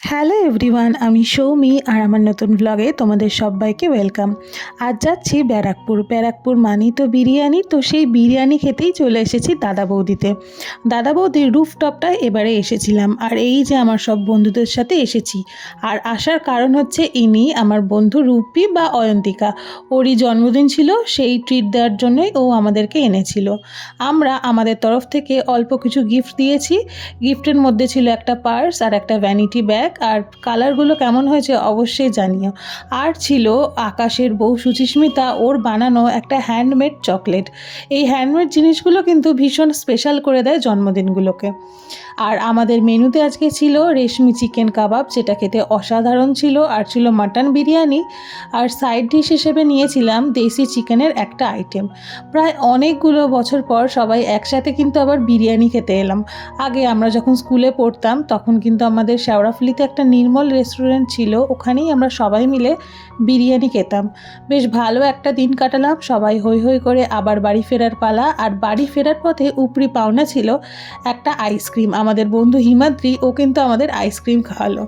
Hello everyone, আমি সৌমি আর আমার নতুন ব্লগে তোমাদের সবাইকে ওয়েলকাম। আজ যাচ্ছি ব্যারাকপুর মানেই তো বিরিয়ানি, তো সেই বিরিয়ানি খেতেই চলে এসেছি দাদা বৌদিতে। দাদা বৌদির রুফটপটা এবারে এসেছিলাম, আর এই যে আমার সব বন্ধুদের সাথে এসেছি। আর আসার কারণ হচ্ছে ইনি আমার বন্ধু রূপী বা অয়ন্তিকা, ওরই জন্মদিন ছিল, সেই ট্রিট দেওয়ার জন্যই ও আমাদেরকে এনেছিল। আমরা আমাদের তরফ থেকে অল্প কিছু গিফট দিয়েছি। গিফটের মধ্যে ছিল একটা পার্স আর একটা ভ্যানিটি ব্যাগ, আর কালারগুলো কেমন হয়েছে অবশ্যই জানিও। আর ছিল আকাশের বউ সুচিস্মিতা, ওর বানানো একটা হ্যান্ডমেড চকলেট। এই হ্যান্ডমেড জিনিসগুলো কিন্তু ভীষণ স্পেশাল করে দেয় জন্মদিনগুলোকে। আর আমাদের মেনুতে আজকে ছিল রেশমি চিকেন কাবাব, যেটা খেতে অসাধারণ ছিল, আর ছিল মাটন বিরিয়ানি, আর সাইড ডিশ হিসেবে নিয়েছিলাম দেশি চিকেনের একটা আইটেম। প্রায় অনেকগুলো বছর পর সবাই একসাথে কিন্তু আবার বিরিয়ানি খেতে এলাম। আগে আমরা যখন স্কুলে পড়তাম তখন কিন্তু আমাদের শেওড়াফুলিতে একটা নির্মল রেস্টুরেন্ট ছিল, ওখানেই আমরা সবাই মিলে বিরিয়ানি খেতাম। বেশ ভালো একটা দিন কাটালাম, সবাই হই হই করে আবার বাড়ি ফেরার পালা। আর বাড়ি ফেরার পথে উপরি পাওনা ছিল একটা আইসক্রিম। আমাদের বন্ধু হিমাদ্রি, ও কিন্তু আমাদের আইসক্রিম খাওয়ালো।